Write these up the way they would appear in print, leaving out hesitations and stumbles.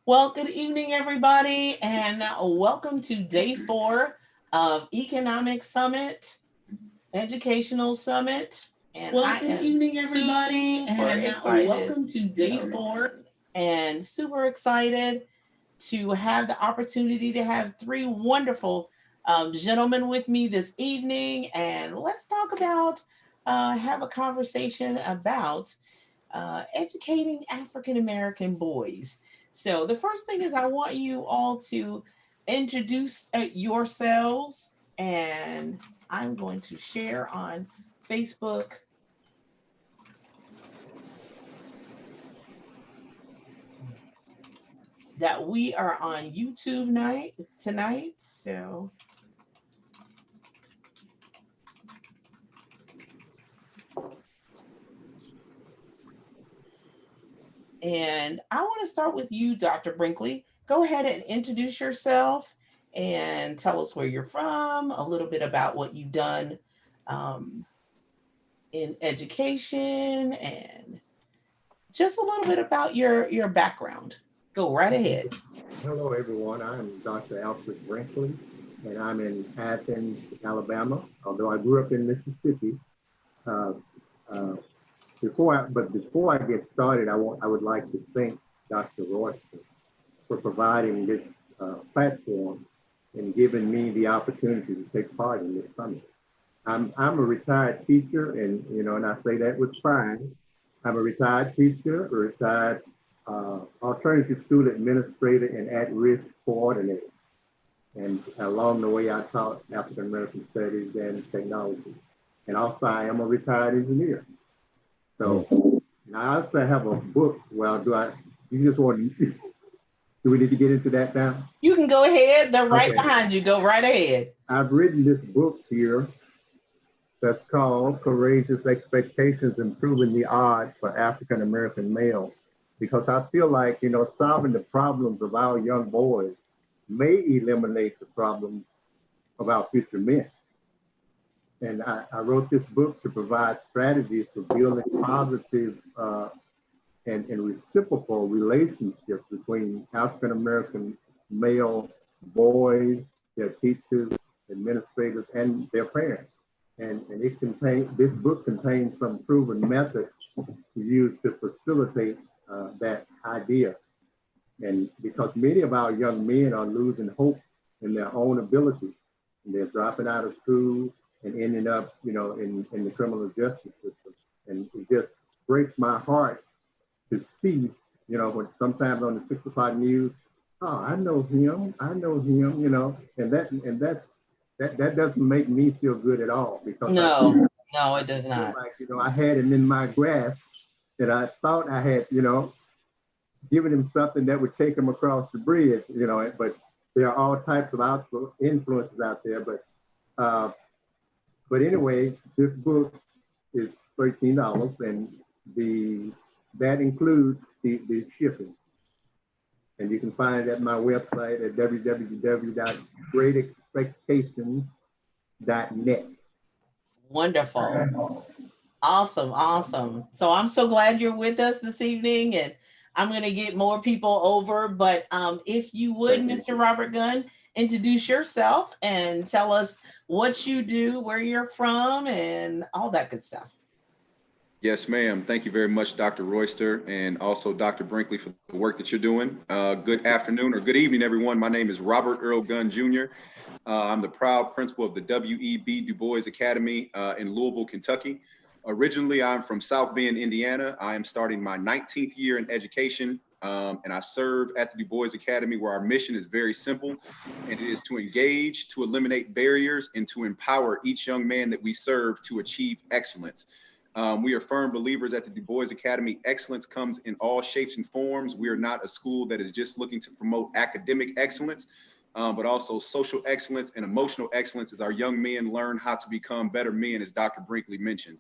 Well, good evening, everybody, and welcome to day 4 of Economic Summit, Educational Summit. And Well, I good am evening, everybody, super and excited. welcome to day 4. And super excited to have the opportunity to have three wonderful gentlemen with me this evening. And let's talk about, have a conversation about educating African American boys. So, the first thing is, I want you all to introduce yourselves, and I'm going to share on Facebook that we are on YouTube night tonight. So, and I want to start with you, Dr. Brinkley. Go ahead and introduce yourself and tell us where you're from, a little bit about what you've done um, in education, and just a little bit about your background. Go right ahead. Hello, everyone. I'm Dr. Alfred Brinkley, and I'm in Athens, Alabama. Although I grew up in Mississippi. Uh, uh, before I get started, I would like to thank Dr. Royster for providing this platform and giving me the opportunity to take part in this summit. I'm a retired teacher, and I say that with pride. I'm a retired teacher, a retired alternative school administrator, and at-risk coordinator. And along the way, I taught African American studies and technology. And also, I am a retired engineer. So, and I also have a book. Well, you just want to, do we need to get into that now? You can go ahead. They're right Okay. behind you. Go right ahead. I've written this book here that's called Courageous Expectations, Improving the Odds for African American Males. Because I feel like, solving the problems of our young boys may eliminate the problems of our future men. And I wrote this book to provide strategies for building positive and reciprocal relationships between African American male boys, their teachers, administrators, and their parents. And this book contains some proven methods used to facilitate that idea. And because many of our young men are losing hope in their own abilities, and they're dropping out of school and ending up, in the criminal justice system. And it just breaks my heart to see, when sometimes on the 6 o'clock news, oh, I know him, and that doesn't make me feel good at all because No, no, I it does feel not. like, I had him in my grasp that I thought I had, given him something that would take him across the bridge, but there are all types of influences out there. Uh, but anyway, this book is $13, and that includes the shipping. And you can find it at my website at www.greatexpectations.net. Wonderful. Awesome, awesome. So I'm so glad you're with us this evening, and I'm going to get more people over. But if you would, Mr. Robert Gunn, introduce yourself and tell us what you do, where you're from, and all that good stuff. Yes, ma'am. Thank you very much, Dr. Royster, and also Dr. Brinkley for the work that you're doing. Good afternoon or good evening, everyone. My name is Robert Earl Gunn Jr. I'm the proud principal of the W.E.B. Du Bois Academy in Louisville, Kentucky. Originally, I'm from South Bend, Indiana. I am starting my 19th year in education, and I serve at the Du Bois Academy, where our mission is very simple, and it is to engage, to eliminate barriers, and to empower each young man that we serve to achieve excellence. We are firm believers at the Du Bois Academy. Excellence comes in all shapes and forms. We are not a school that is just looking to promote academic excellence, but also social excellence and emotional excellence as our young men learn how to become better men, as Dr. Brinkley mentioned.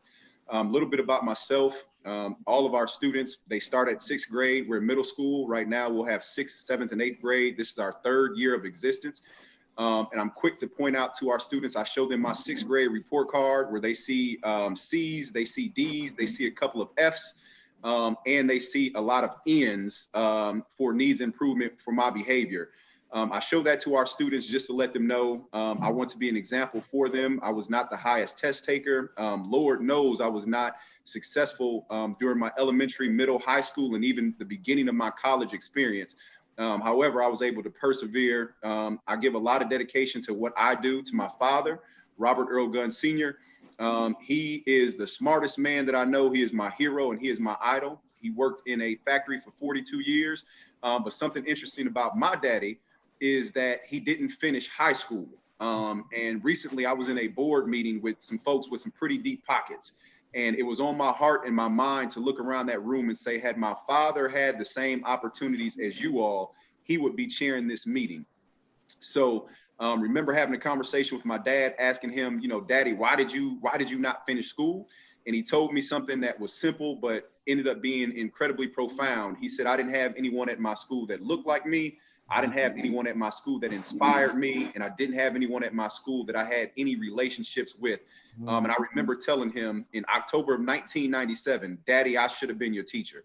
A little bit about myself. All of our students, they start at 6th grade. We're middle school. Right now, we'll have 6th, 7th, and 8th grade. This is our 3rd year of existence. And I'm quick to point out to our students, I show them my 6th grade report card where they see C's, they see D's, they see a couple of F's. and they see a lot of ends for needs improvement for my behavior. I show that to our students just to let them know I want to be an example for them. I was not the highest test taker. Lord knows I was not successful during my elementary, middle, high school, and even the beginning of my college experience. However, I was able to persevere. I give a lot of dedication to what I do to my father, Robert Earl Gunn Sr. He is the smartest man that I know. He is my hero and he is my idol. He worked in a factory for 42 years. But something interesting about my daddy is that he didn't finish high school. And recently I was in a board meeting with some folks with some pretty deep pockets. And it was on my heart and my mind to look around that room and say, had my father had the same opportunities as you all, he would be chairing this meeting. So remember having a conversation with my dad, asking him, you know, Daddy, why did you not finish school? And he told me something that was simple, but ended up being incredibly profound. He said, I didn't have anyone at my school that looked like me. I didn't have anyone at my school that inspired me. And I didn't have anyone at my school that I had any relationships with. And I remember telling him in October of 1997, Daddy, I should have been your teacher.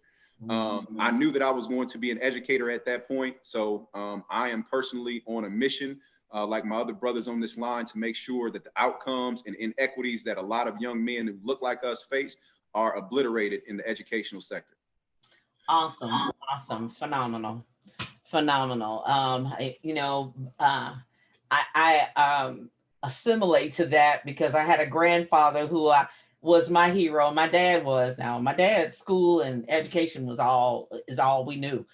I knew that I was going to be an educator at that point. So I am personally on a mission, like my other brothers on this line, to make sure that the outcomes and inequities that a lot of young men who look like us face are obliterated in the educational sector. Awesome. Awesome. Phenomenal. Phenomenal. I assimilate to that because I had a grandfather who was my hero. My dad was. Now, my dad's school and education is all we knew.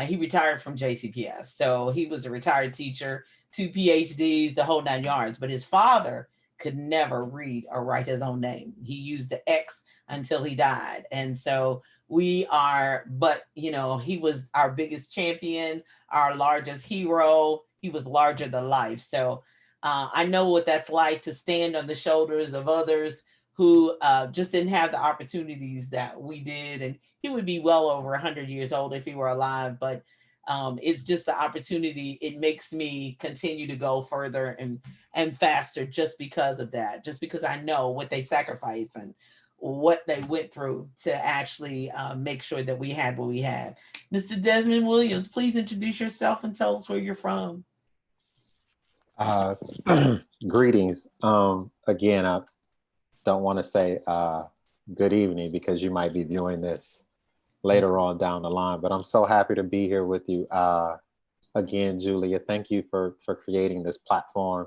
He retired from JCPS, so he was a retired teacher, 2 PhDs, the whole 9 yards. But his father could never read or write his own name. He used the X until he died, and so he was our biggest champion, our largest hero. He was larger than life. So I know what that's like to stand on the shoulders of others who just didn't have the opportunities that we did. And he would be well over 100 years old if he were alive. But it's just the opportunity. It makes me continue to go further and faster just because of that, just because I know what they sacrificed and what they went through to actually make sure that we had what we had. Mr. Desmond Williams, please introduce yourself and tell us where you're from. Greetings. Again, I don't want to say good evening because you might be viewing this later on down the line, but I'm so happy to be here with you. Again, Julia, thank you for creating this platform.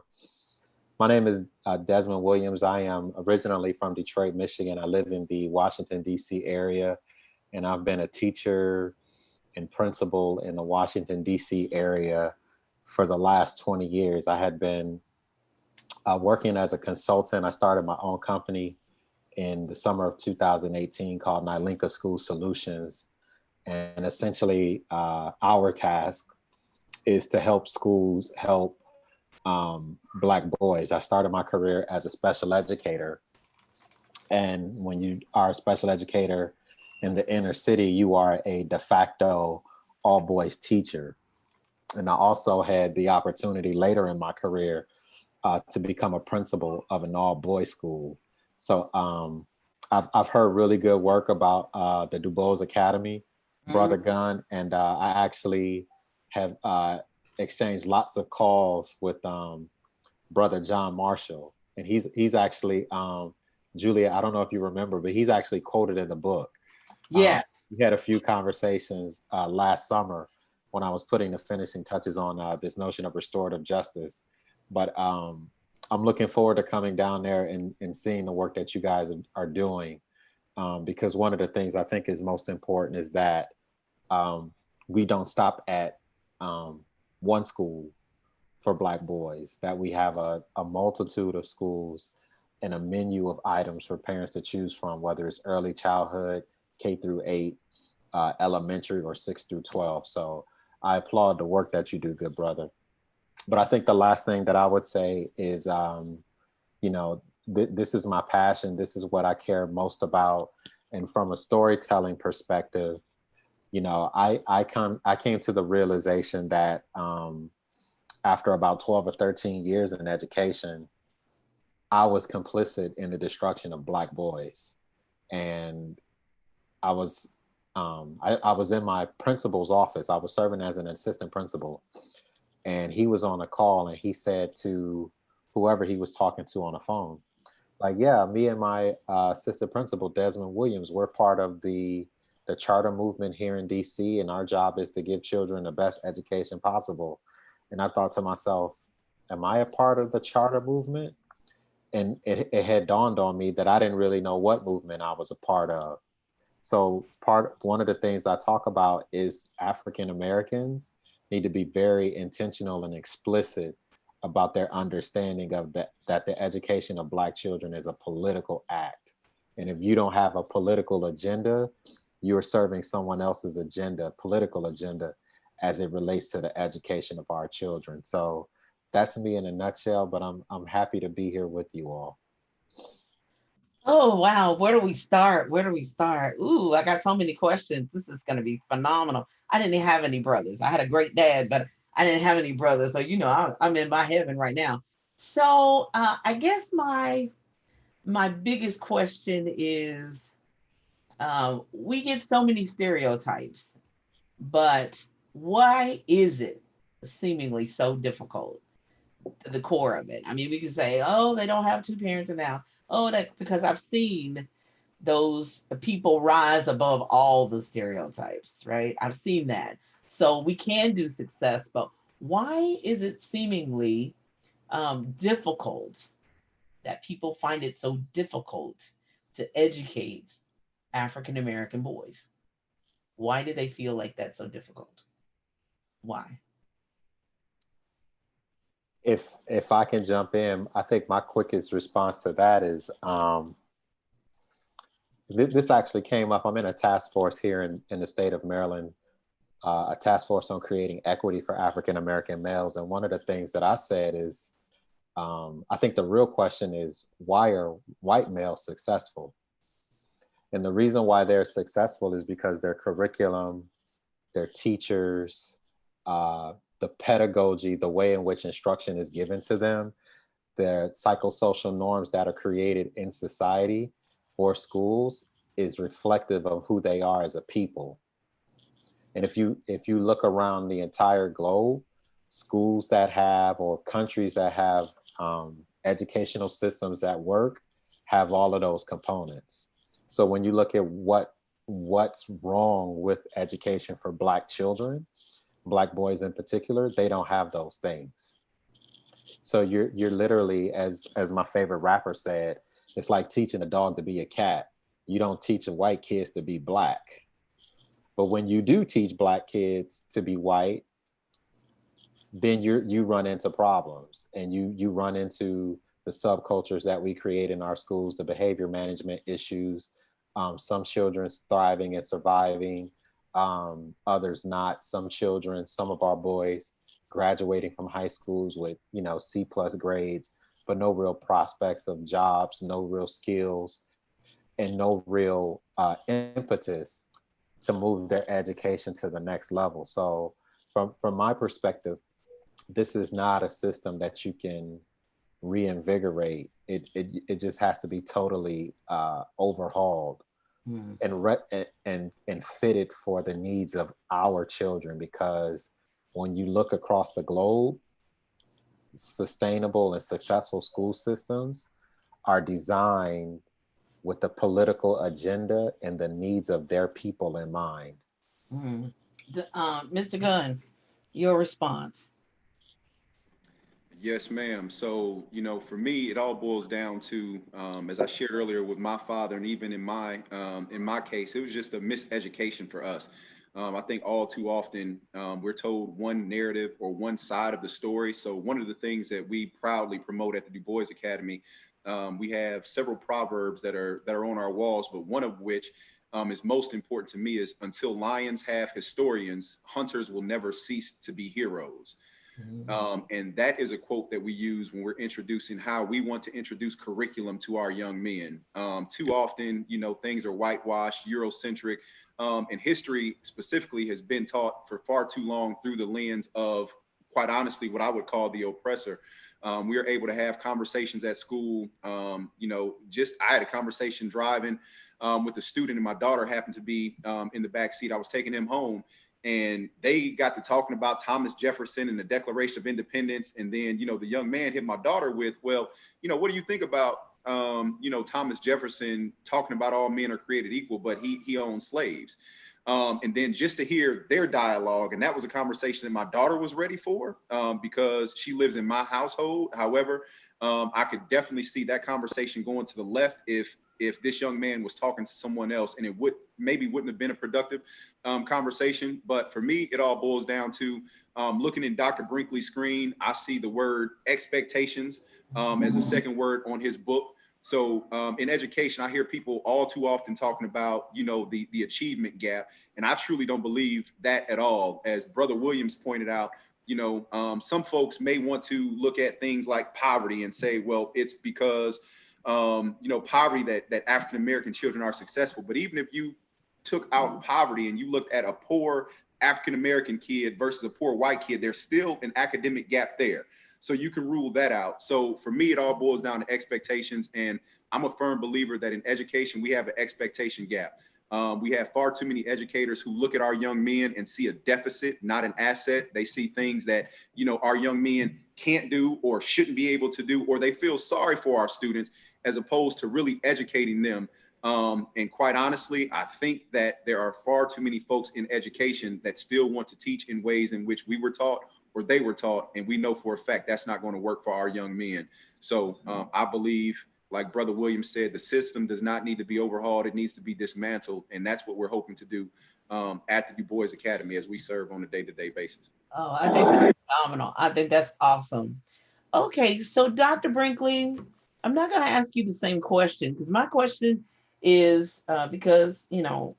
My name is Desmond Williams. I am originally from Detroit, Michigan. I live in the Washington, D.C. area, and I've been a teacher and principal in the Washington, D.C. area for the last 20 years. I had been working as a consultant. I started my own company in the summer of 2018 called Nylinka School Solutions. And essentially our task is to help schools help Black boys. I started my career as a special educator. And when you are a special educator in the inner city, you are a de facto all boys teacher. And I also had the opportunity later in my career to become a principal of an all boys school. So I've heard really good work about the DuBois Academy, Brother Gunn, and I actually have exchanged lots of calls with Brother John Marshall. And he's actually, Julia, I don't know if you remember, but he's actually quoted in the book. Yeah. We had a few conversations last summer when I was putting the finishing touches on this notion of restorative justice. But I'm looking forward to coming down there and seeing the work that you guys are doing, because one of the things I think is most important is that we don't stop at one school for Black boys, that we have a multitude of schools and a menu of items for parents to choose from, whether it's early childhood, K through 8, elementary, or 6 through 12. So I applaud the work that you do, good brother. But I think the last thing that I would say is, this is my passion. This is what I care most about. And from a storytelling perspective, I came to the realization that after about 12 or 13 years in education, I was complicit in the destruction of Black boys. And I was I was in my principal's office. I was serving as an assistant principal, and he was on a call, and he said to whoever he was talking to on the phone, like, yeah, me and my assistant principal, Desmond Williams, we're part of the charter movement here in DC, and our job is to give children the best education possible. And I thought to myself, am I a part of the charter movement? And it had dawned on me that I didn't really know what movement I was a part of. So one of the things I talk about is African Americans need to be very intentional and explicit about their understanding of that the education of Black children is a political act. And if you don't have a political agenda, you're serving someone else's agenda, political agenda, as it relates to the education of our children. So that's me in a nutshell, but I'm happy to be here with you all. Oh, wow. Where do we start? Where do we start? Ooh, I got so many questions. This is going to be phenomenal. I didn't have any brothers. I had a great dad, but I didn't have any brothers. So, I'm in my heaven right now. So I guess my biggest question is, we get so many stereotypes, but why is it seemingly so difficult to the core of it? I mean, we can say, oh, they don't have two parents now. Oh, that because I've seen those people rise above all the stereotypes, right? I've seen that. So we can do success, but why is it seemingly difficult that people find it so difficult to educate African American boys? Why do they feel like that's so difficult? Why? If I can jump in, I think my quickest response to that is this actually came up. I'm in a task force here in the state of Maryland, a task force on creating equity for African American males. And one of the things that I said is, I think the real question is, why are white males successful? And the reason why they're successful is because their curriculum, their teachers, the pedagogy, the way in which instruction is given to them, the psychosocial norms that are created in society or schools is reflective of who they are as a people. And if you look around the entire globe, schools that have, or countries that have educational systems that work, have all of those components. So when you look at what's wrong with education for Black children, Black boys in particular, they don't have those things. So you're literally, as my favorite rapper said, it's like teaching a dog to be a cat. You don't teach white kids to be Black. But when you do teach Black kids to be white, then you run into problems, and you run into the subcultures that we create in our schools, the behavior management issues, some children thriving and surviving, others not. Some children, some of our boys graduating from high schools with, C+ grades, but no real prospects of jobs, no real skills, and no real impetus to move their education to the next level. So from my perspective, this is not a system that you can reinvigorate. It just has to be totally overhauled and fitted for the needs of our children. Because when you look across the globe, sustainable and successful school systems are designed with the political agenda and the needs of their people in mind. Mr. Gunn, your response. Yes, ma'am. So, for me, it all boils down to, as I shared earlier with my father, and even in my case, it was just a miseducation for us. I think all too often we're told one narrative or one side of the story. So one of the things that we proudly promote at the Du Bois Academy, we have several proverbs that are on our walls, but one of which is most important to me is, until lions have historians, hunters will never cease to be heroes. And that is a quote that we use when we're introducing how we want to introduce curriculum to our young men. Too often, things are whitewashed, Eurocentric, and history specifically has been taught for far too long through the lens of, quite honestly, what I would call the oppressor. We are able to have conversations at school. I had a conversation driving with a student, and my daughter happened to be in the back seat. I was taking him home, and they got to talking about Thomas Jefferson and the Declaration of Independence. And then, you know, the young man hit my daughter with, well, you know, what do you think about, you know, Thomas Jefferson talking about all men are created equal, but he owned slaves. And then just to hear their dialogue, and that was a conversation that my daughter was ready for, because she lives in my household. However, I could definitely see that conversation going to the left if this young man was talking to someone else, and it wouldn't have been a productive conversation. But for me, it all boils down to looking in Dr. Brinkley's screen. I see the word expectations as a second word on his book. So in education, I hear people all too often talking about, you know, the achievement gap, and I truly don't believe that at all. As Brother Williams pointed out, you know, some folks may want to look at things like poverty and say, well, it's because you know, poverty that African American children are successful. But even if you took out poverty and you looked at a poor African American kid versus a poor white kid, there's still an academic gap there. So you can rule that out. So for me, it all boils down to expectations. And I'm a firm believer that in education, we have an expectation gap. We have far too many educators who look at our young men and see a deficit, not an asset. They see things that, you know, our young men can't do or shouldn't be able to do, or they feel sorry for our students as opposed to really educating them. And quite honestly, I think that there are far too many folks in education that still want to teach in ways in which we were taught or they were taught. And we know for a fact that's not going to work for our young men. So I believe, like Brother Williams said, the system does not need to be overhauled. It needs to be dismantled. And that's what we're hoping to do at the Du Bois Academy as we serve on a day-to-day basis. Oh, I think that's phenomenal. I think that's awesome. Okay, so Dr. Brinkley, I'm not going to ask you the same question, because my question is because, you know,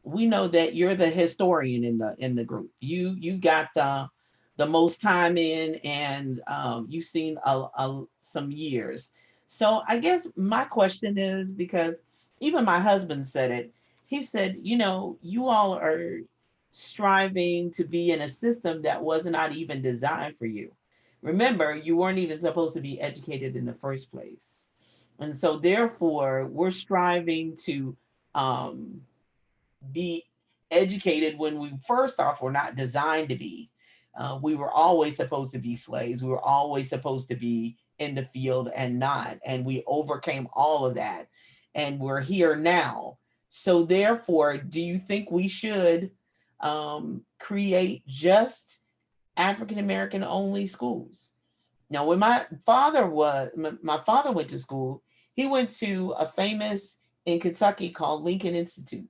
we know that you're the historian in the group. You got the most time in, and you've seen some years. So I guess my question is, because even my husband said it, he said, you know, you all are striving to be in a system that was not even designed for you. Remember, you weren't even supposed to be educated in the first place. And so therefore, we're striving to be educated when we first off were not designed to be. We were always supposed to be slaves. We were always supposed to be in the field and not. And we overcame all of that. And we're here now. So therefore, do you think we should create just African American only schools? Now, when my father went to school, he went to a famous in Kentucky called Lincoln Institute.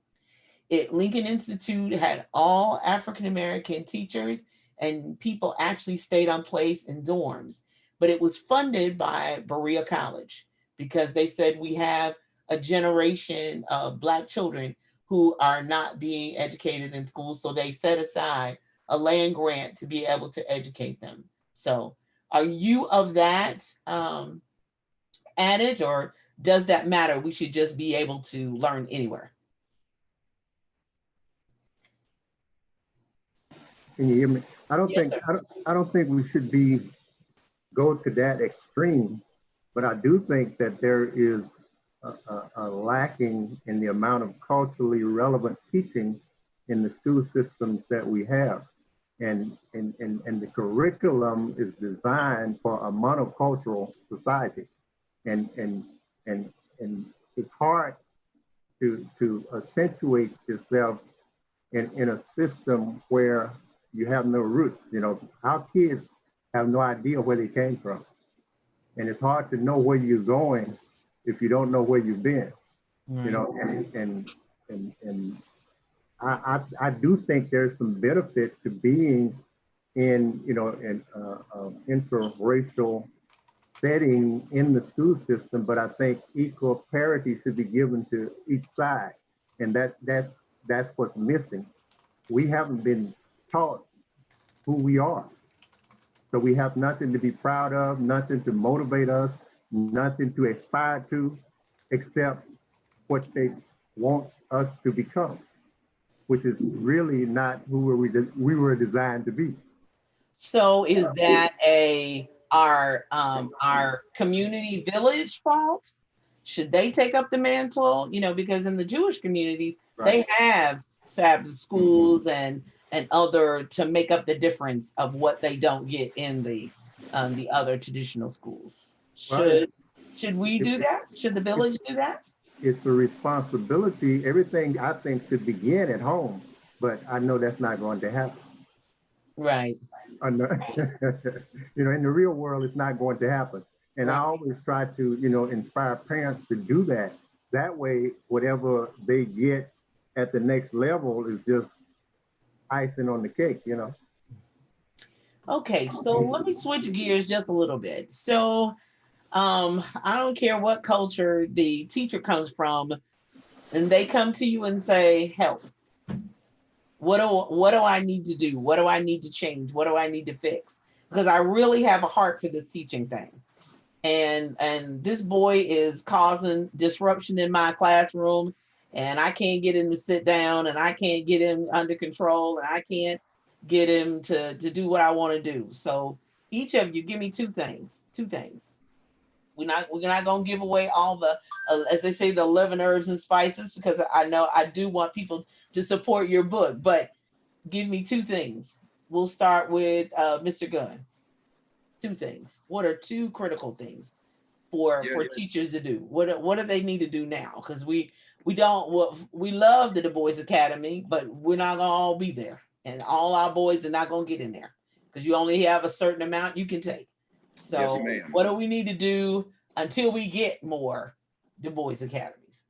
Lincoln Institute had all African American teachers, and people actually stayed on place in dorms. But it was funded by Berea College, because they said we have a generation of Black children who are not being educated in schools. So they set aside a land grant to be able to educate them. So are you of that adage, or does that matter? We should just be able to learn anywhere. Can you hear me? I don't Yes, think we should go to that extreme, but I do think that there is a lacking in the amount of culturally relevant teaching in the school systems that we have. And the curriculum is designed for a monocultural society. And it's hard to accentuate yourself in a system where you have no roots. You know, our kids have no idea where they came from. And it's hard to know where you're going if you don't know where you've been. You know, and I do think there's some benefit to being in, you know, in interracial setting in the school system, but I think equal parity should be given to each side. And that's what's missing. We haven't been taught who we are. So we have nothing to be proud of, nothing to motivate us, nothing to aspire to, except what they want us to become, which is really not who we were designed to be. So is that our community village fault? should they take up the mantle? You know, because in the Jewish communities, Right. they have Sabbath schools and other to make up the difference of what they don't get in the other traditional schools. Right. Should we do that? Should the village do that? It's a responsibility. Everything I think should begin at home, but I know that's not going to happen. Right. I know, in the real world, it's not going to happen. And I Right. always try to, inspire parents to do that. That way, whatever they get at the next level is just icing on the cake. Okay, so let me switch gears just a little bit. So I don't care what culture the teacher comes from, and they come to you and say, help. What do I need to do? What do I need to change? What do I need to fix? Because I really have a heart for this teaching thing. And this boy is causing disruption in my classroom, and I can't get him to sit down, and I can't get him under control, and I can't get him to do what I want to do. So each of you give me two things. Two things. We're not gonna give away all the as they say, the 11 herbs and spices, because I know I do want people to support your book, but give me two things. We'll start with Mr. Gunn. Two things. What are two critical things for Yeah, teachers to do? What do they need to do now? Because we don't we love the Du Bois Academy, but we're not gonna all be there, and all our boys are not gonna get in there because you only have a certain amount you can take. So Yes, ma'am. what do we need to do until we get more Du Bois Academies?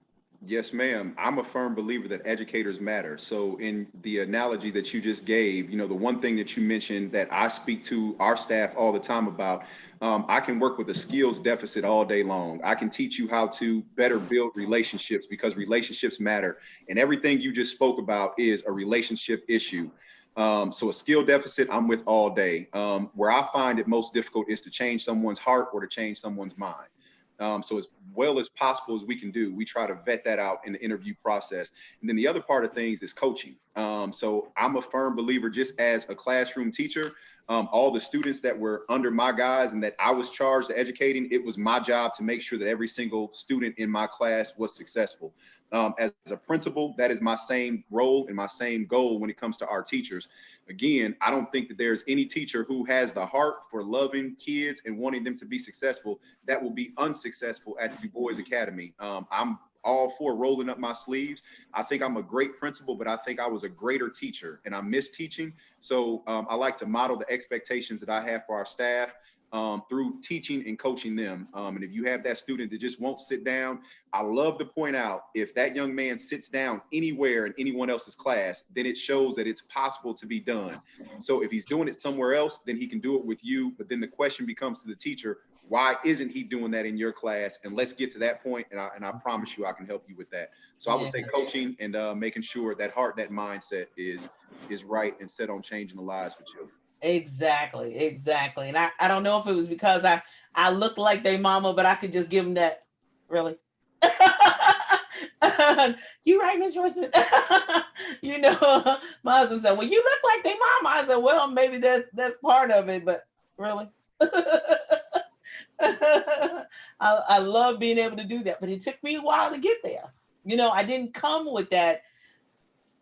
Yes, ma'am. I'm a firm believer that educators matter. So in the analogy that you just gave, the one thing that you mentioned that I speak to our staff all the time about, I can work with a skills deficit all day long. I can teach you how to better build relationships because relationships matter. And everything you just spoke about is a relationship issue. So a skill deficit, I'm with all day. Where I find it most difficult is to change someone's heart or to change someone's mind. So as well as possible as we can do, we try to vet that out in the interview process. And then the other part of things is coaching. So I'm a firm believer, just as a classroom teacher, all the students that were under my guise and that I was charged to educating, it was my job to make sure that every single student in my class was successful. As a principal, that is my same role and my same goal when it comes to our teachers. Again, I don't think that there's any teacher who has the heart for loving kids and wanting them to be successful that will be unsuccessful at the Du Bois Academy. I'm all for rolling up my sleeves. I think I'm a great principal, but I think I was a greater teacher and I miss teaching. So I like to model the expectations that I have for our staff through teaching and coaching them. And if you have that student that just won't sit down, I love to point out, if that young man sits down anywhere in anyone else's class, then it shows that it's possible to be done. So if he's doing it somewhere else, then he can do it with you. But then the question becomes to the teacher, why isn't he doing that in your class? And let's get to that point, and I promise you I can help you with that. So I would say coaching and making sure that heart, that mindset is right and set on changing the lives for children. Exactly. And I don't know if it was because I looked like their mama, but I could just give them that. Really? You right, Miss Royston? My husband said, well, you look like their mama. I said, well, maybe that's part of it, but really? I love being able to do that, but it took me a while to get there. I didn't come with that.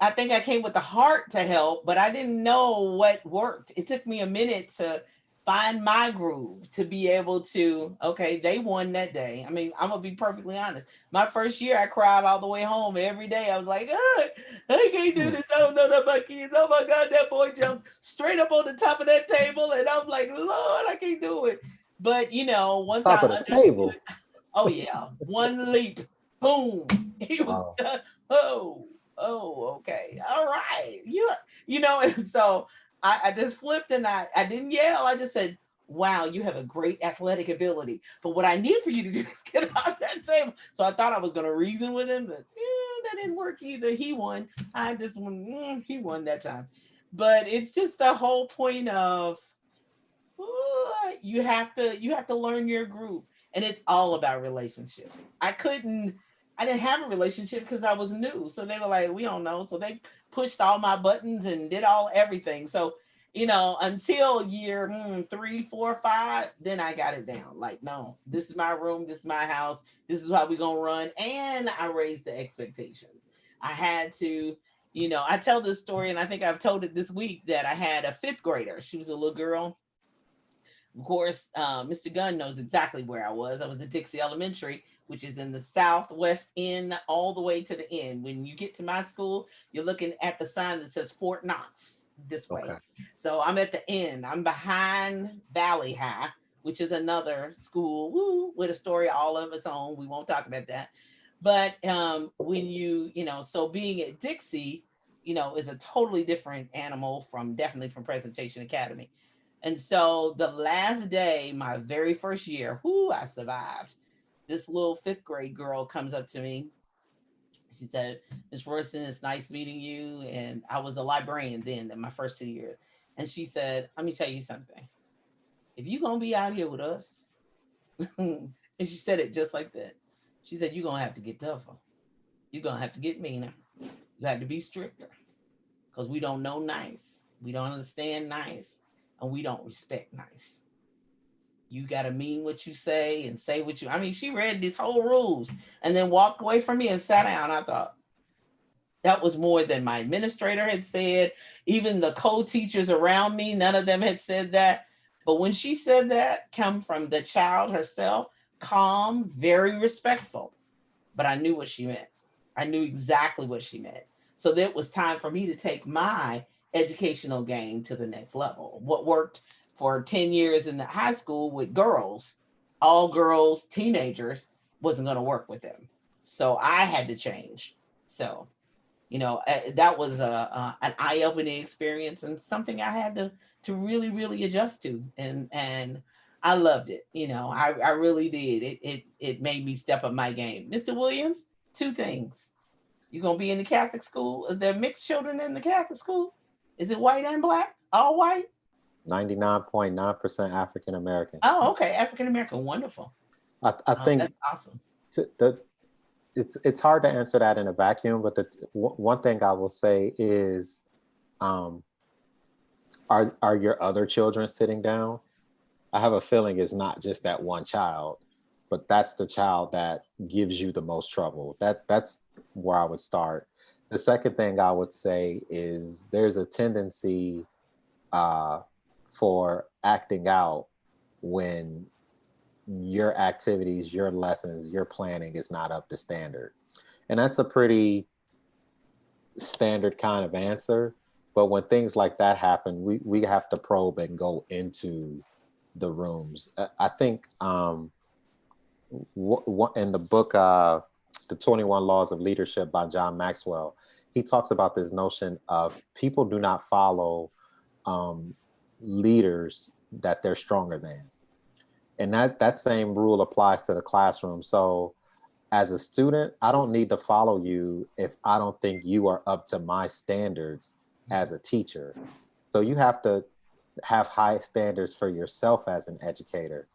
I think I came with the heart to help, but I didn't know what worked. It took me a minute to find my groove, to be able to, okay, they won that day. I mean, I'm gonna be perfectly honest. My first year, I cried all the way home every day. I was like, I can't do this. I don't know that my kids. Oh my God, that boy jumped straight up on the top of that table. And I'm like, Lord, I can't do it. But once Top I of the understood, table. oh yeah, one leap, boom, he was done. Okay, all right, and so I just flipped and I didn't yell. I just said, wow, you have a great athletic ability, but what I need for you to do is get off that table. So I thought I was going to reason with him, but that didn't work either. He won. I just won. He won that time. But it's just the whole point of you have to learn your group, and it's all about relationships. I didn't have a relationship because I was new. So they were like, we don't know. So they pushed all my buttons and did everything. So until year 3, 4, 5, then I got it down. Like, no, this is my room, this is my house, this is how we gonna run. And I raised the expectations. I had to, I tell this story, and I think I've told it this week, that I had a fifth grader. She was a little girl. Of course, Mr. Gunn knows exactly where I was. I was at Dixie Elementary, which is in the southwest end, all the way to the end. When you get to my school, you're looking at the sign that says Fort Knox this way. Okay. So I'm at the end. I'm behind Valley High, which is another school with a story all of its own. We won't talk about that. But when so being at Dixie, is a totally different animal definitely from Presentation Academy. And so the last day, my very first year, I survived. This little fifth grade girl comes up to me. She said, "Ms. Royston, it's nice meeting you." And I was a librarian then in my first 2 years. And she said, "Let me tell you something. If you're going to be out here with us," and she said it just like that. She said, "You're going to have to get tougher. You're going to have to get meaner. You have to be stricter, because we don't know nice. We don't understand nice. And we don't respect nice. You got to mean what you say and say what you." She read these whole rules and then walked away from me and sat down. I thought that was more than my administrator had said. Even the co-teachers around me, none of them had said that. But when she said that, come from the child herself, calm, very respectful. But I knew what she meant. I knew exactly what she meant. So that it was time for me to take my educational game to the next level. What worked for 10 years in the high school with girls, all girls, teenagers, wasn't going to work with them. So I had to change. So, that was an eye-opening experience and something I had to really, really adjust to. And I loved it. I really did. It made me step up my game. Mr. Williams, 2 things. You're going to be in the Catholic school. Is there mixed children in the Catholic school? Is it white and black? All white? 99.9% African American. Oh, okay. African American. Wonderful. I think that's awesome. It's hard to answer that in a vacuum, but one thing I will say is, are your other children sitting down? I have a feeling it's not just that one child, but that's the child that gives you the most trouble. That's where I would start. The second thing I would say is there's a tendency for acting out when your activities, your lessons, your planning is not up to standard. And that's a pretty standard kind of answer. But when things like that happen, we have to probe and go into the rooms. I think in the book, The 21 Laws of Leadership by John Maxwell, he talks about this notion of people do not follow leaders that they're stronger than. And that same rule applies to the classroom. So as a student, I don't need to follow you if I don't think you are up to my standards as a teacher. So you have to have high standards for yourself as an educator.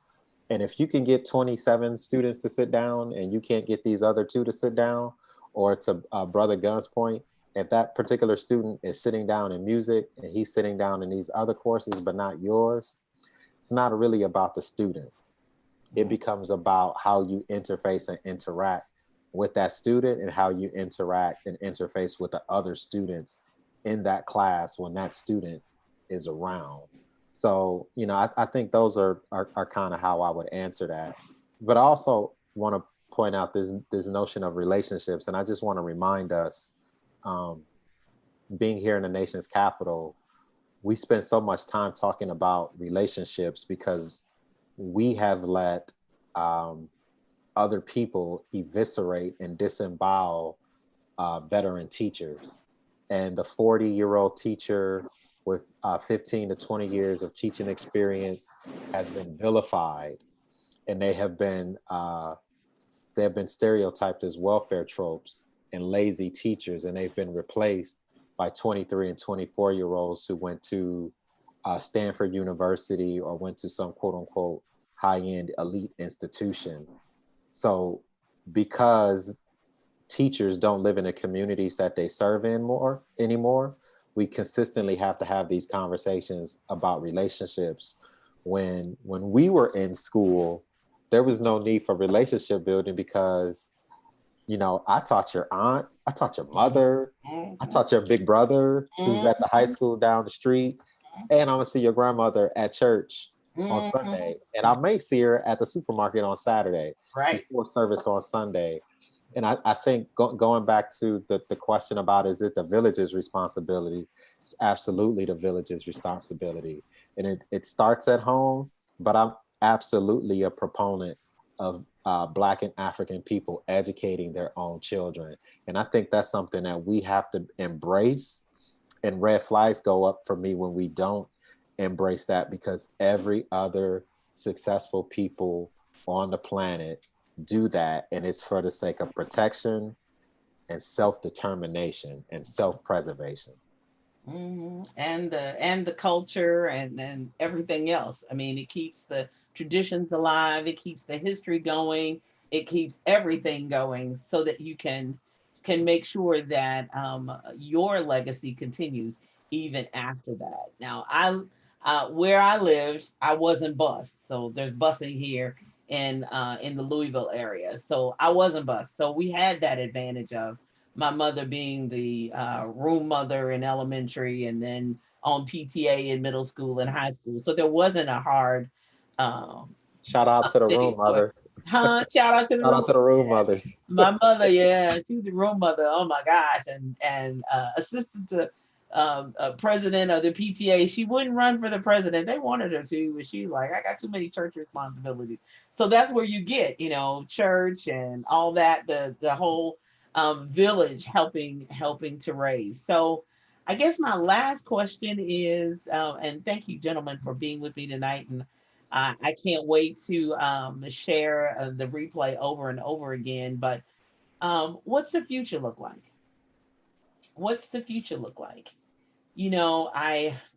And if you can get 27 students to sit down and you can't get these other 2 to sit down, or to Brother Gunn's point, if that particular student is sitting down in music and he's sitting down in these other courses, but not yours, it's not really about the student. It becomes about how you interface and interact with that student and how you interact and interface with the other students in that class when that student is around. So, I think those are kind of how I would answer that. But I also want to point out this notion of relationships. And I just want to remind us, being here in the nation's capital, we spend so much time talking about relationships because we have let other people eviscerate and disembowel veteran teachers. And the 40-year-old teacher with 15 to 20 years of teaching experience has been vilified, and they have been stereotyped as welfare tropes and lazy teachers, and they've been replaced by 23 and 24-year-olds who went to Stanford University or went to some quote unquote high-end elite institution. So because teachers don't live in the communities that they serve in anymore, we consistently have to have these conversations about relationships. When we were in school, there was no need for relationship building because, you know, I taught your aunt, I taught your mother, I taught your big brother who's at the high school down the street, and I'm gonna see your grandmother at church on Sunday, and I may see her at the supermarket on Saturday Right. before service on Sunday. And I think going back to the question about is it the village's responsibility? It's absolutely the village's responsibility. And it starts at home, but I'm absolutely a proponent of Black and African people educating their own children. And I think that's something that we have to embrace. And red flags go up for me when we don't embrace that, because every other successful people on the planet do that, and it's for the sake of protection and self-determination and self-preservation. And the culture and everything else. I mean, it keeps the traditions alive, it keeps the history going, it keeps everything going so that you can make sure that your legacy continues even after that. Now, where I lived, I wasn't bused, so there's busing here in the Louisville area. So I wasn't bused. So we had that advantage of my mother being the room mother in elementary and then on PTA in middle school and high school. So there wasn't a hard Shout out to the room mothers. Shout out to the Shout room. out to the room mothers. My mother, yeah, she was the room mother. Oh my gosh, and assistant to president of the PTA. She wouldn't run for the president. They wanted her to, but she's like, I got too many church responsibilities. So that's where you get, you know, church and all that, the whole village helping to raise. So I guess my last question is, and thank you, gentlemen, for being with me tonight. And I can't wait to share the replay over and over again. But what's the future look like? What's the future look like? You know,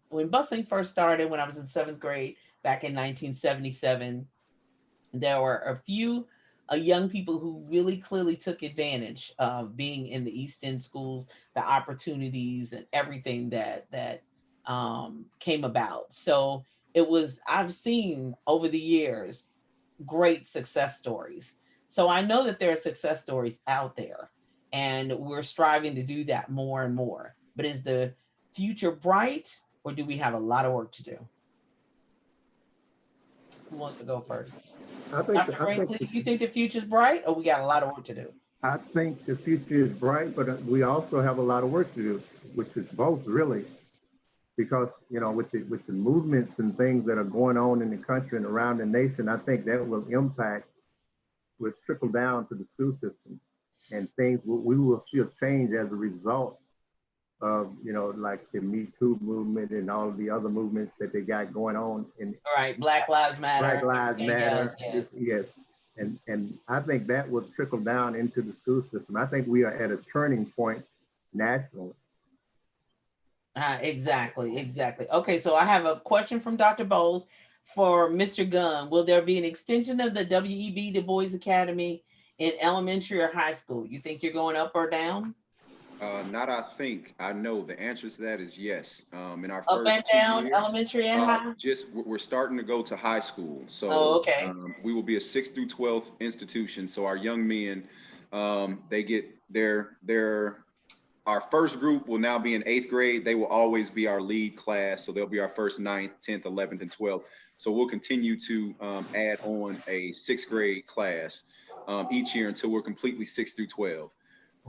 when busing first started, when I was in 7th grade back in 1977, there were a few young people who really clearly took advantage of being in the East End schools, the opportunities and everything that came about. So I've seen over the years great success stories. So I know that there are success stories out there, and we're striving to do that more and more. But is the future bright, or do we have a lot of work to do? Who wants to go first? Dr. Brinkley, you think the future's bright, or we got a lot of work to do? I think the future is bright, but we also have a lot of work to do, which is both really, because you know, with the movements and things that are going on in the country and around the nation, I think that will trickle down to the school system, and we will see a change as a result of, you know, like the Me Too movement and all of the other movements that they got going on. All right, Black Lives Matter. Black Lives Matter. Yes. And I think that will trickle down into the school system. I think we are at a turning point nationally. Exactly. Okay, so I have a question from Dr. Bowles for Mr. Gunn. Will there be an extension of the W.E.B. Du Bois Academy in elementary or high school? You think you're going up or down? Not I think. I know the answer to that is yes. In our up first and down, years, elementary and high? We're starting to go to high school. So okay. We will be a 6th through 12th institution. So our young men, they get our first group will now be in 8th grade. They will always be our lead class. So they'll be our first 9th, 10th, 11th, and 12th. So we'll continue to add on a 6th grade class each year until we're completely 6 through 12.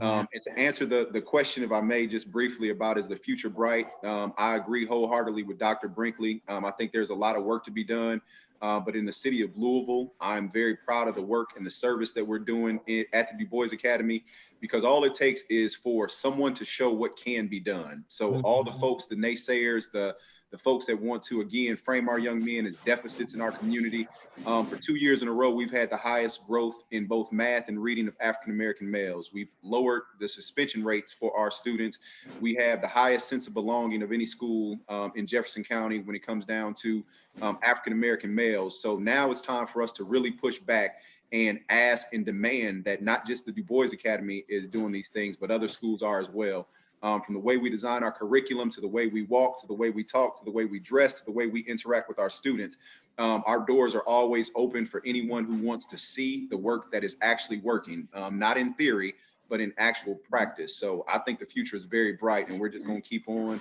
And to answer the question, if I may, just briefly about is the future bright? I agree wholeheartedly with Dr. Brinkley. I think there's a lot of work to be done. But in the city of Louisville, I'm very proud of the work and the service that we're doing at the Du Bois Academy, because all it takes is for someone to show what can be done. So all the folks, the naysayers, the folks that want to, again, frame our young men as deficits in our community. For 2 years in a row, we've had the highest growth in both math and reading of African-American males. We've lowered the suspension rates for our students. We have the highest sense of belonging of any school in Jefferson County when it comes down to African-American males. So now it's time for us to really push back and ask and demand that not just the Du Bois Academy is doing these things, but other schools are as well. from the way we design our curriculum, to the way we walk, to the way we talk, to the way we dress, to the way we interact with our students. Our doors are always open for anyone who wants to see the work that is actually working, not in theory, but in actual practice. So I think the future is very bright, and we're just going to keep on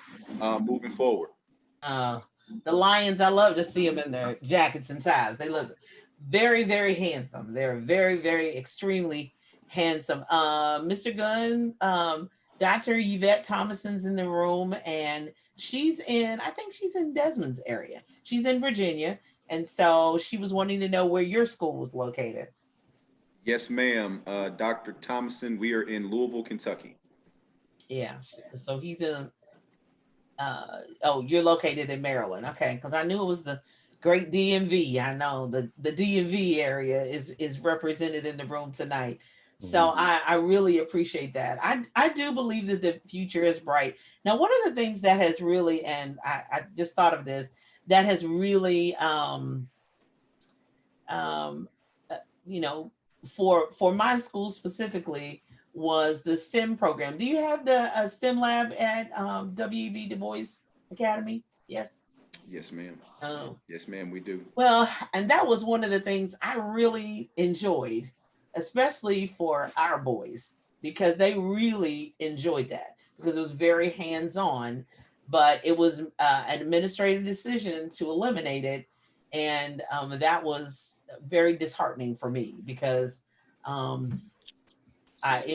moving forward. The Lions, I love to see them in their jackets and ties. They look very, very handsome. They're very, very extremely handsome. Mr. Gunn, Dr. Yvette Thomason's in the room, and I think she's in Desmond's area. She's in Virginia. And so she was wanting to know where your school was located. Yes, ma'am. Dr. Thomason, we are in Louisville, Kentucky. Yeah. So he's in, you're located in Maryland. Okay. Because I knew it was the great DMV. I know the DMV area is represented in the room tonight. So I really appreciate that. I do believe that the future is bright. Now, one of the things that has really, and I just thought of this, that has really, for my school specifically, was the STEM program. Do you have the STEM lab at W.E.B. Du Bois Academy? Yes. Yes, ma'am. Yes, ma'am, we do. Well, and that was one of the things I really enjoyed, especially for our boys, because they really enjoyed that, because it was very hands-on. But it was an administrative decision to eliminate it. And that was very disheartening for me, because I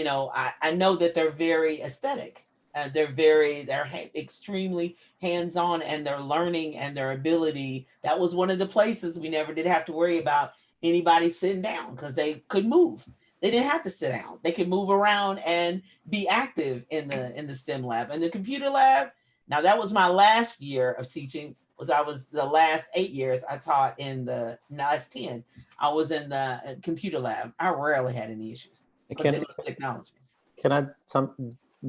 know that they're very aesthetic. They're extremely hands-on, and their learning and their ability. That was one of the places we never did have to worry about anybody sitting down, because they could move. They didn't have to sit down. They could move around and be active in the STEM lab. And the computer lab, now that was my last year of teaching. I was the last 8 years I taught in the last 10. I was in the computer lab. I rarely had any issues with technology. Can I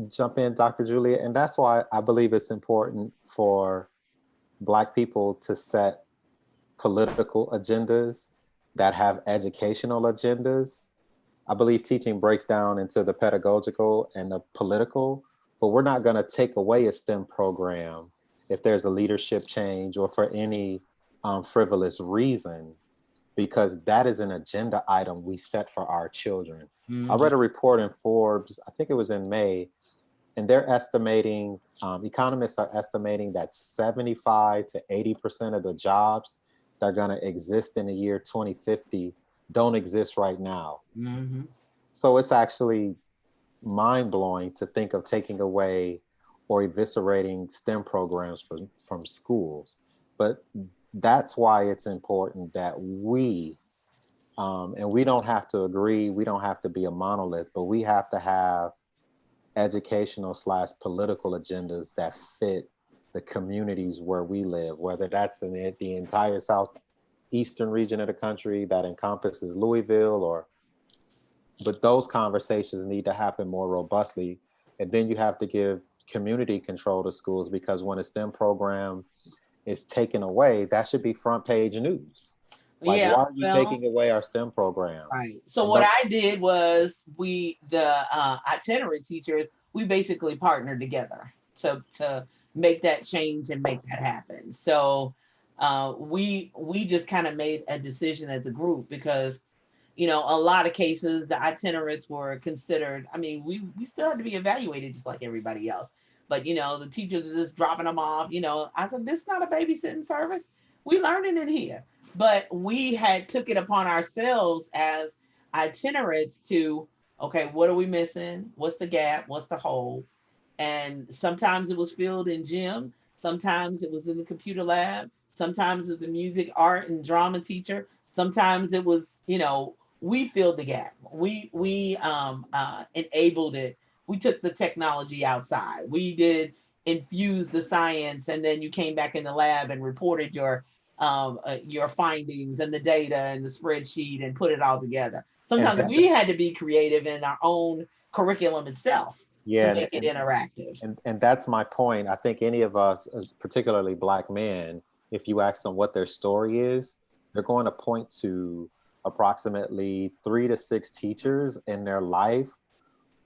jump in, Dr. Julia? And that's why I believe it's important for Black people to set political agendas that have educational agendas. I believe teaching breaks down into the pedagogical and the political, but we're not going to take away a STEM program if there's a leadership change or for any frivolous reason, because that is an agenda item we set for our children. I read a report in Forbes, I think it was in May, and they're estimating, economists are estimating that 75 to 80% of the jobs that are going to exist in the year 2050 don't exist right now. So it's actually mind-blowing to think of taking away or eviscerating STEM programs from schools. But that's why it's important that we, and we don't have to agree, we don't have to be a monolith, but we have to have educational/political agendas that fit the communities where we live, whether that's in the entire southeastern region of the country that encompasses Louisville, but those conversations need to happen more robustly. And then you have to give community control to schools, because when a STEM program is taken away, that should be front page news. Why are you taking away our STEM program? Right. So what I did was the itinerant teachers, we basically partnered together to make that change and make that happen. So we just kind of made a decision as a group, because a lot of cases the itinerants were considered, we still had to be evaluated just like everybody else. But the teachers are just dropping them off. I said, this is not a babysitting service. We learning in here. But we took it upon ourselves as itinerants to, okay, what are we missing? What's the gap? What's the hole? And sometimes it was filled in gym. Sometimes it was in the computer lab. Sometimes it was the music, art, and drama teacher. Sometimes it was, we filled the gap. We enabled it. We took the technology outside. We did infuse the science, and then you came back in the lab and reported your findings and the data and the spreadsheet and put it all together. Sometimes we had to be creative in our own curriculum itself to make it interactive. And that's my point. I think any of us, particularly Black men, if you ask them what their story is, they're going to point to approximately 3 to 6 teachers in their life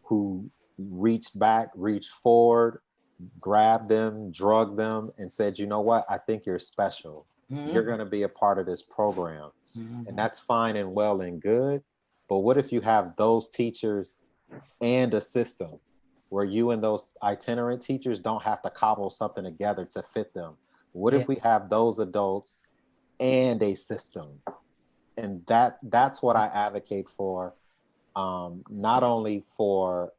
who reached back, reached forward, grabbed them, drugged them, and said, you know what? I think you're special. You're going to be a part of this program. And that's fine and well and good. But what if you have those teachers and a system where you and those itinerant teachers don't have to cobble something together to fit them? What if we have those adults and a system? And that's what I advocate for, not only for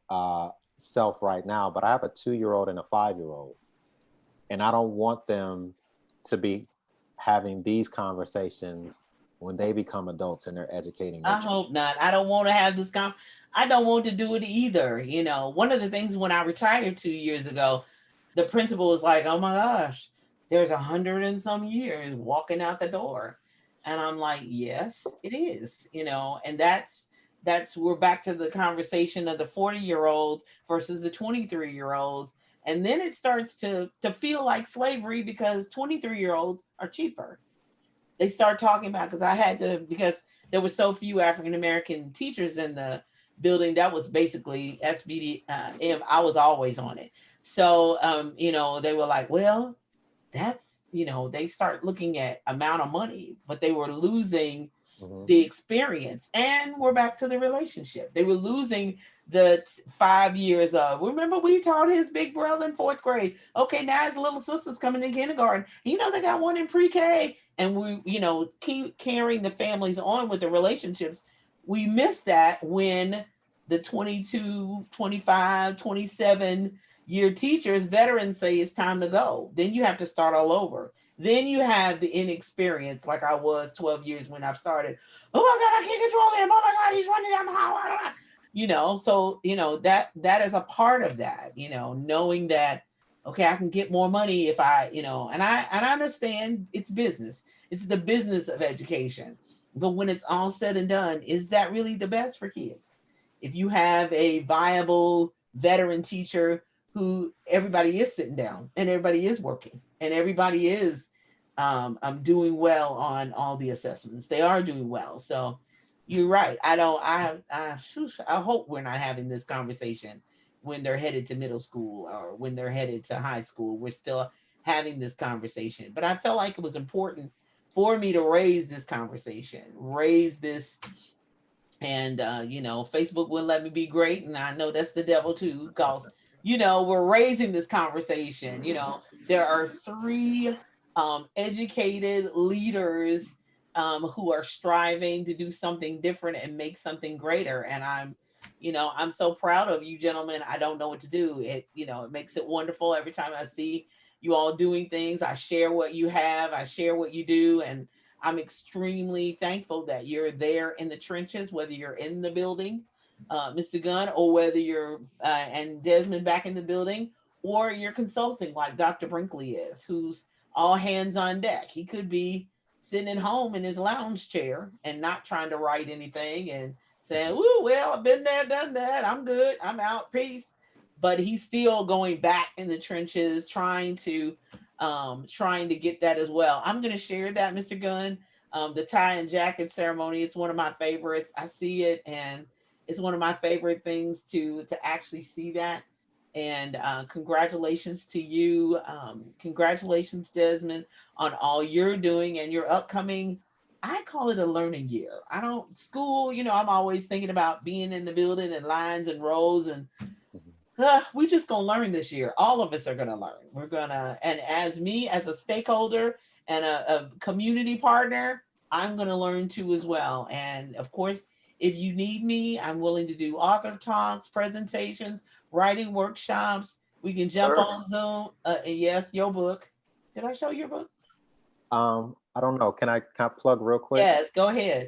self right now, but I have a 2-year-old and a 5-year-old. And I don't want them to be having these conversations when they become adults and they're educating. I hope not. I don't want to have this I don't want to do it either. You know, one of the things when I retired 2 years ago, the principal was like, oh my gosh, there's 100 and some years walking out the door. And I'm like, yes, it is, you know, and that's we're back to the conversation of the 40-year-olds versus the 23-year-olds. And then it starts to feel like slavery because 23-year-olds are cheaper. They start talking about, because there were so few African-American teachers in the building. That was basically SBD. I was always on it. So, you know, they were like, well, that's, you know, they start looking at amount of money, but they were losing the experience. And we're back to the relationship. They were losing the 5 years of, remember we taught his big brother in 4th grade. Okay, now his little sister's coming in kindergarten. You know, they got one in pre-K, and we, you know, keep carrying the families on with the relationships. We miss that when the 22, 25, 27 year teachers, veterans say it's time to go. Then you have to start all over. Then you have the inexperience, like I was 12 years when I started. Oh my God, I can't control him. Oh my God, he's running down the hall. You know, so, you know, that is a part of that, you know, knowing that, okay, I can get more money if I, you know, and I understand it's business. It's the business of education. But when it's all said and done, is that really the best for kids? If you have a viable veteran teacher who everybody is sitting down and everybody is working and everybody is doing well on all the assessments, they are doing well. So you're right. I hope we're not having this conversation when they're headed to middle school or when they're headed to high school. We're still having this conversation, but I felt like it was important for me to raise this conversation, raise this. And, you know, Facebook wouldn't let me be great. And I know that's the devil too, because, you know, we're raising this conversation. You know, there are 3 educated leaders who are striving to do something different and make something greater. And I'm so proud of you gentlemen. I don't know what to do. It, you know, it makes it wonderful every time I see you all doing things. I share what you have, I share what you do. And I'm extremely thankful that you're there in the trenches, whether you're in the building, Mr. Gunn, or whether you're, and Desmond back in the building, or you're consulting like Dr. Brinkley is, who's all hands on deck. He could be sitting at home in his lounge chair and not trying to write anything and saying, "Woo, well, I've been there, done that. I'm good. I'm out. Peace." But he's still going back in the trenches, trying to get that as well. I'm going to share that, Mr. Gunn. The tie and jacket ceremony, it's one of my favorites. I see it, and it's one of my favorite things to actually see that. And congratulations to you. Congratulations, Desmond, on all you're doing and your upcoming, I call it a learning year. I don't, school, you know, I'm always thinking about being in the building and lines and rows, and we just gonna learn this year. All of us are gonna learn. We're gonna, and as me, as a stakeholder and a community partner, I'm gonna learn too as well. And of course, if you need me, I'm willing to do author talks, presentations, writing workshops. We can jump on Zoom. Yes, your book. Did I show your book? I don't know. Can I plug real quick? Yes, go ahead.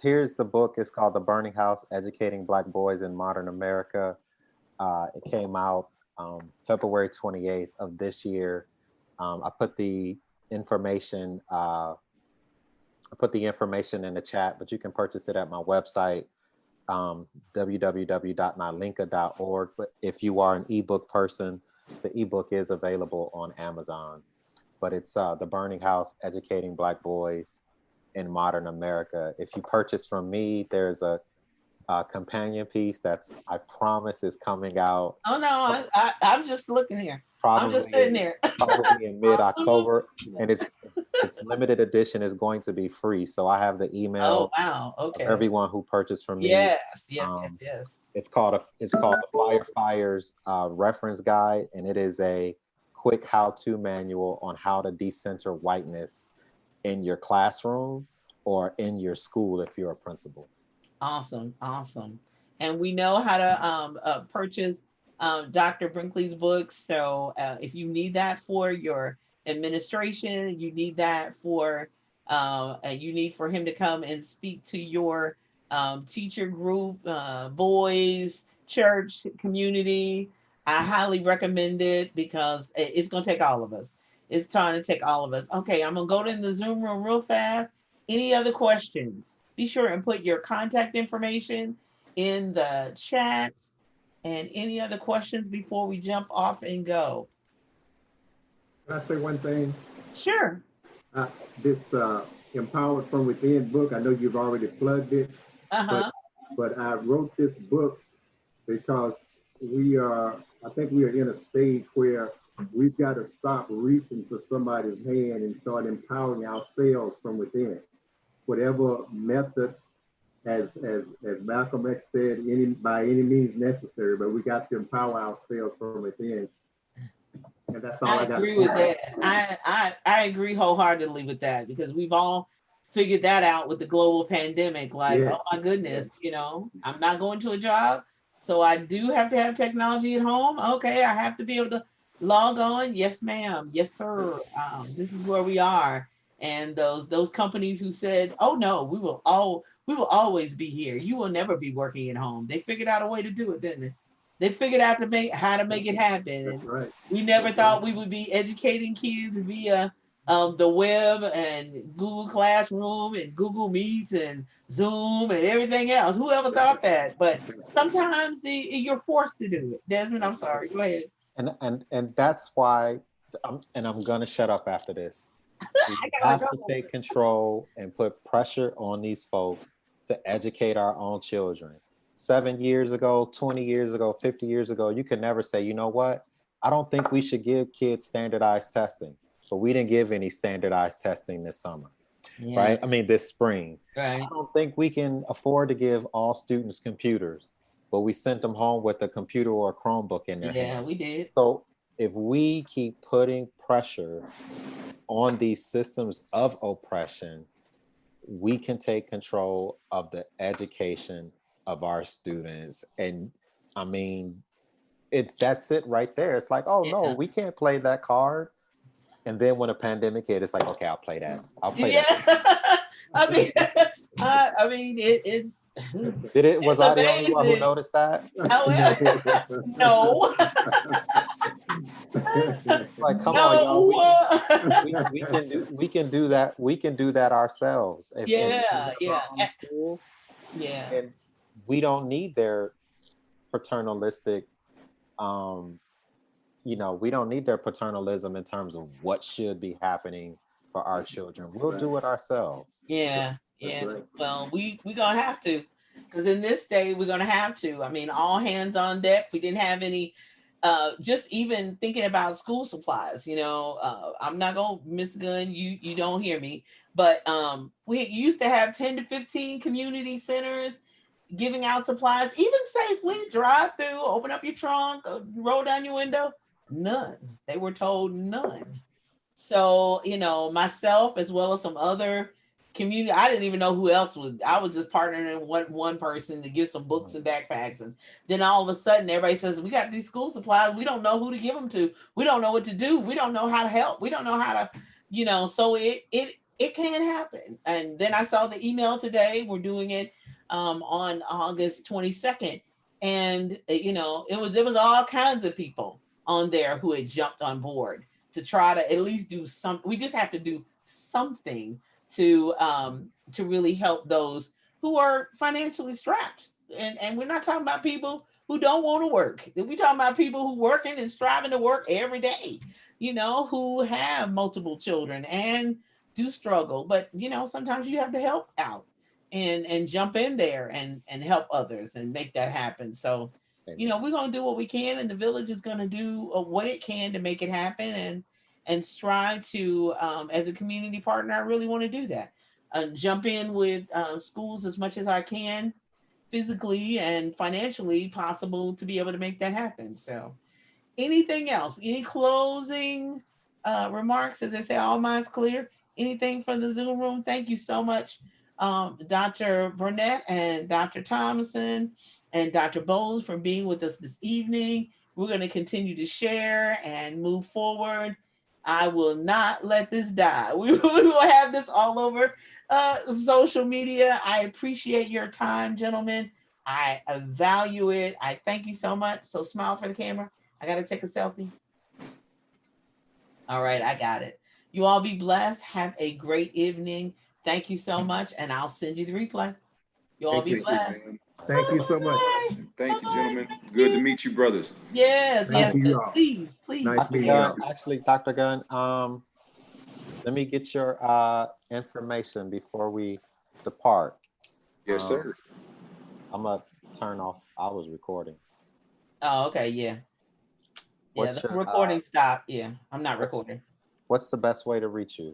Here's the book. It's called The Burning House: Educating Black Boys in Modern America. It came out February 28th of this year. I put the information in the chat, but you can purchase it at my website, www.nylinka.org. But if you are an ebook person, the ebook is available on Amazon. But it's The Burning House: Educating Black Boys in Modern America. If you purchase from me, there's a companion piece that's, I promise, is coming out Oh no, I'm just looking here. I'm just sitting probably there. probably in mid-October, and it's limited edition. Is going to be free. So I have the Oh email wow. of Okay. everyone who purchased from me. Yes. Yes. Yes. Um, Yes. it's called the Firefighters Reference Guide, and it is a quick how-to manual on how to decenter whiteness in your classroom or in your school if you're a principal. Awesome. Awesome. And we know how to purchase Dr. Brinkley's books. So if you need that for your administration, you need that for you need for him to come and speak to your teacher group, boys, church, community. I highly recommend it because it's going to take all of us. It's trying to take all of us. Okay, I'm going to go to the Zoom room real fast. Any other questions? Be sure and put your contact information in the chat. And any other questions before we jump off and go? Can I say one thing? Sure. This Empowered from Within book, I know you've already plugged it, Uh-huh. but I wrote this book because I think we are in a stage where we've got to stop reaching for somebody's hand and start empowering ourselves from within. Whatever method, as Malcolm X said, by any means necessary, but we got to empower ourselves from within. And that's all I got. I agree with that. I agree wholeheartedly with that because we've all figured that out with the global pandemic. Like, Yes. oh my goodness, I'm not going to a job, so I do have to have technology at home. Okay, I have to be able to log on. Yes, ma'am. Yes, sir. This is where we are. And those companies who said, "Oh no, we will always be here. You will never be working at home." They figured out a way to do it, didn't they? They figured out how to make it happen. That's right. We never thought we would be educating kids via the web and Google Classroom and Google Meets and Zoom and everything else. Who ever thought that? But sometimes you're forced to do it. Desmond, I'm sorry. Go ahead. And that's why I'm gonna shut up after this. We have to take control and put pressure on these folks to educate our own children. 7 years ago, 20 years ago, 50 years ago, you could never say, you know what? I don't think we should give kids standardized testing, but we didn't give any standardized testing this summer, right? I mean, this spring. Right. I don't think we can afford to give all students computers, but we sent them home with a computer or a Chromebook in their hand. Yeah, we did. So if we keep putting pressure on these systems of oppression, we can take control of the education of our students. And I mean, that's it right there. It's like, oh no, we can't play that card. And then when a pandemic hit, it's like, okay, I'll play that. that. I mean, it's was I the only one who noticed that? Oh, yeah. No. Like, come on, y'all. We can do that. We can do that ourselves. Schools. Yeah. And we don't need their paternalistic, we don't need their paternalism in terms of what should be happening for our children. We'll do it ourselves. Yeah. Well, we gonna have to, because in this day we're gonna have to. I mean, all hands on deck. We didn't have any. Just even thinking about school supplies, I'm not gonna Miss Gunn, you don't hear me, but we used to have 10 to 15 community centers giving out supplies, even safely. Drive through, open up your trunk, roll down your window. None. They were told none. So, myself as well as some other community, I didn't even know who else was. I was just partnering with one person to give some books and backpacks, and then all of a sudden everybody says, we got these school supplies, we don't know who to give them to, we don't know what to do, we don't know how to help, we don't know how to, so it can happen. And then I saw the email today, we're doing it on August 22nd, and there was all kinds of people on there who had jumped on board to try to at least do something. We just have to do something to really help those who are financially strapped. And we're not talking about people who don't want to work. We're talking about people who working and striving to work every day, who have multiple children and do struggle. But, sometimes you have to help out. and jump in there and help others and make that happen. So, you know, we're gonna do what we can, and the village is gonna do what it can to make it happen, and strive to, as a community partner, I really want to do that. Jump in with schools as much as I can, physically and financially possible, to be able to make that happen. So, anything else? Any closing remarks? As they say, all minds clear. Anything from the Zoom room? Thank you so much, Dr. Burnett and Dr. Thomason and Dr. Bowles, for being with us this evening. We're going to continue to share and move forward. I will not let this die. We will have this all over social media. I appreciate your time, gentlemen. I value it. I thank you so much. So smile for the camera. I got to take a selfie. All right, I got it. You all be blessed. Have a great evening. Thank you so much. And I'll send you the replay. You all be blessed. Thank you so much. Thank you, gentlemen. Good to meet you, brothers. Yes, yes. Thank you all. Please, please. Nice Dr. meeting you. Gunn, actually, Dr. Gunn, let me get your information before we depart. Yes, sir. I'm gonna turn off. I was recording. Oh, okay, yeah. Yeah, What's the your, recording stopped. Yeah, I'm not recording. What's the best way to reach you?